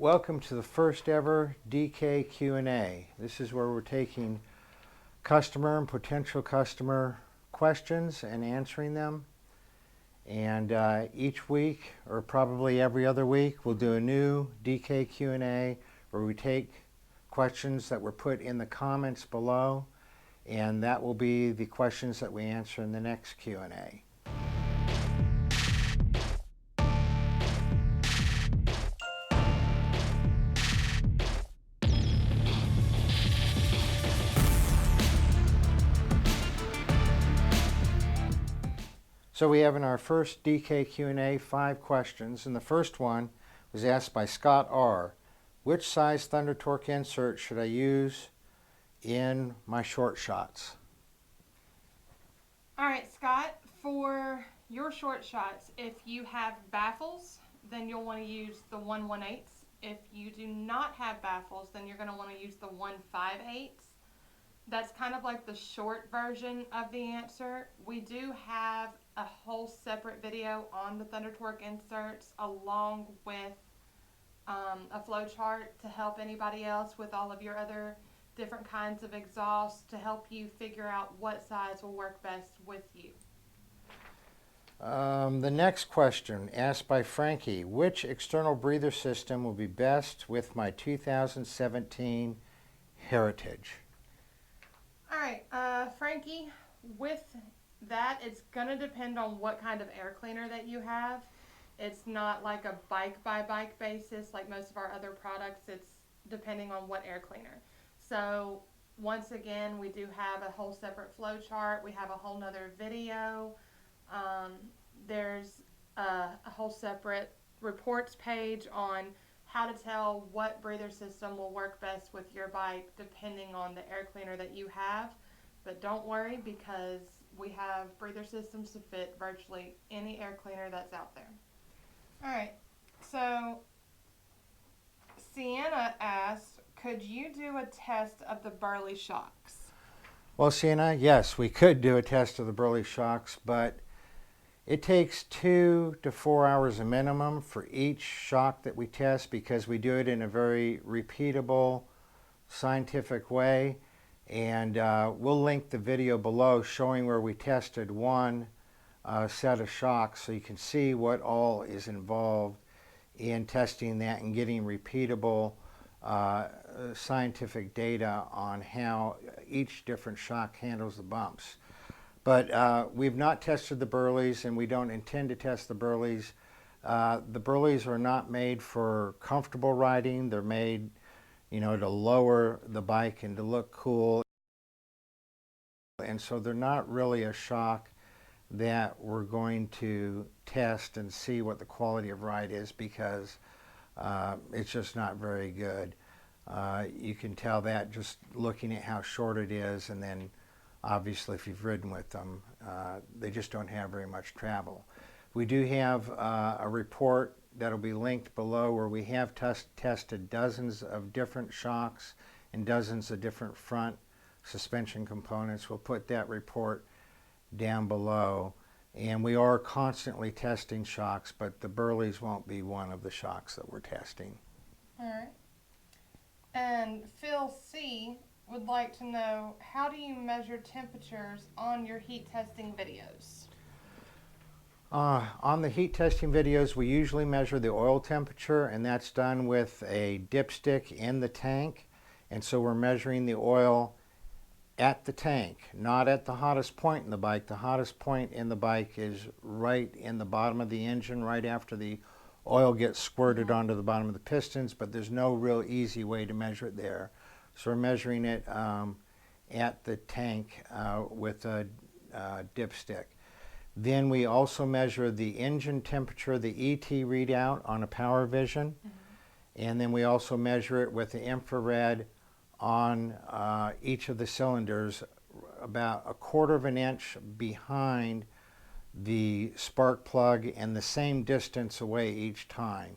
Welcome to the first ever DK Q&A. This is where we're taking customer and potential customer questions and answering them. And each week, or probably every other week, we'll do a new DK Q&A where we take questions that were put in the comments below, and that will be the questions that we answer in the next Q&A. So we have in our first DK Q&A 5 questions, and the first one was asked by Scott R. Which size Thunder Torque insert should I use in my short shots? All right, Scott, for your short shots, if you have baffles, then you'll want to use the 1/1/8. If you do not have baffles, then you're going to want to use the 1/5/8. That's kind of like the short version of the answer. We do have a whole separate video on the Thunder Torque inserts along with a flow chart to help anybody else with all of your other different kinds of exhausts to help you figure out what size will work best with you. The next question asked by Frankie, which external breather system will be best with my 2017 Heritage? All right, Frankie, with that, it's going to depend on what kind of air cleaner that you have. It's not like a bike by bike basis like most of our other products. It's depending on what air cleaner. So once again, we do have a whole separate flow chart. We have a whole nother video. There's a whole separate reports page on how to tell what breather system will work best with your bike depending on the air cleaner that you have. But don't worry, because we have breather systems to fit virtually any air cleaner that's out there. All right, so Sienna asked, could you do a test of the Burley shocks? Well, Sienna, yes, we could do a test of the Burley shocks, but it takes 2 to 4 hours a minimum for each shock that we test because we do it in a very repeatable, scientific way. And we'll link the video below showing where we tested one set of shocks so you can see what all is involved in testing that and getting repeatable scientific data on how each different shock handles the bumps. But we've not tested the Burleys, and we don't intend to test the Burleys. The Burleys are not made for comfortable riding. They're made, to lower the bike and to look cool. And so they're not really a shock that we're going to test and see what the quality of ride is because it's just not very good. You can tell that just looking at how short it is, and then obviously if you've ridden with them, they just don't have very much travel. We do have a report that'll be linked below where we have tested dozens of different shocks and dozens of different front suspension components. We'll put that report down below. And we are constantly testing shocks, but the Burleys won't be one of the shocks that we're testing. All right. And Phil C. would like to know, how do you measure temperatures on your heat testing videos? On the heat testing videos, we usually measure the oil temperature, and that's done with a dipstick in the tank. And so we're measuring the oil at the tank, not at the hottest point in the bike. The hottest point in the bike is right in the bottom of the engine, right after the oil gets squirted onto the bottom of the pistons, but there's no real easy way to measure it there. So we're measuring it at the tank with a dipstick. Then we also measure the engine temperature, the ET readout on a power vision. And then we also measure it with the infrared on each of the cylinders about 1/4 of an inch behind the spark plug and the same distance away each time.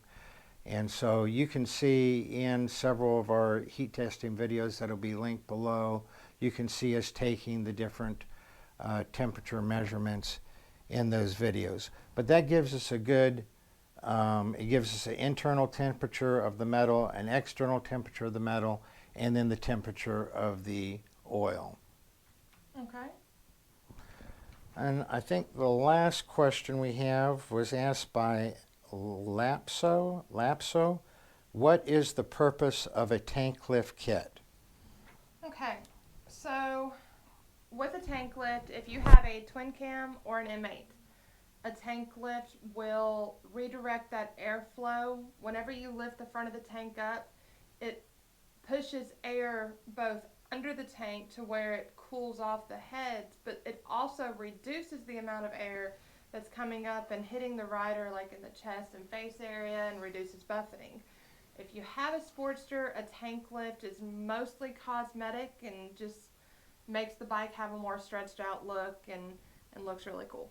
And so you can see in several of our heat testing videos that'll be linked below, you can see us taking the different temperature measurements in those videos. But that gives us a good It gives us an internal temperature of the metal, an external temperature of the metal, and then the temperature of the oil. Okay. And I think the last question we have was asked by Lapso. What is the purpose of a tank lift kit? Okay. So with a tank lift, if you have a twin cam or an M8, a tank lift will redirect that airflow. Whenever you lift the front of the tank up, it pushes air both under the tank to where it cools off the heads, but it also reduces the amount of air that's coming up and hitting the rider like in the chest and face area and reduces buffeting. If you have a Sportster, a tank lift is mostly cosmetic and just makes the bike have a more stretched out look and looks really cool.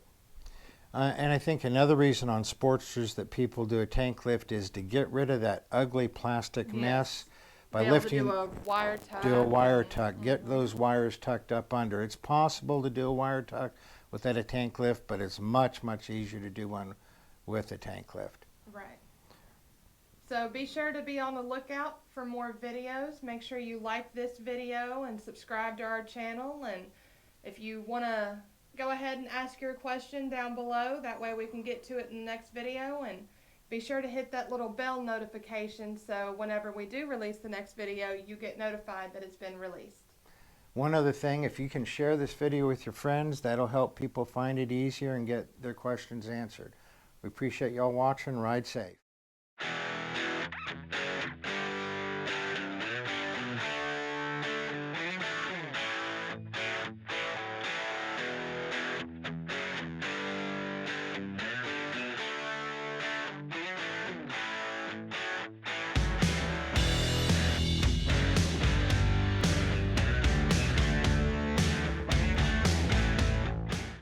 And I think another reason on Sportsters that people do a tank lift is to get rid of that ugly plastic mess by lifting. Do a wire tuck. Do a wire tuck. Get those wires tucked up under. It's possible to do a wire tuck without a tank lift, but it's much, much easier to do one with a tank lift. Right. So be sure to be on the lookout for more videos. Make sure you like this video and subscribe to our channel. And if you want to go ahead and ask your question down below, that way we can get to it in the next video. And be sure to hit that little bell notification so whenever we do release the next video, you get notified that it's been released. One other thing, if you can share this video with your friends, that'll help people find it easier and get their questions answered. We appreciate y'all watching. Ride safe.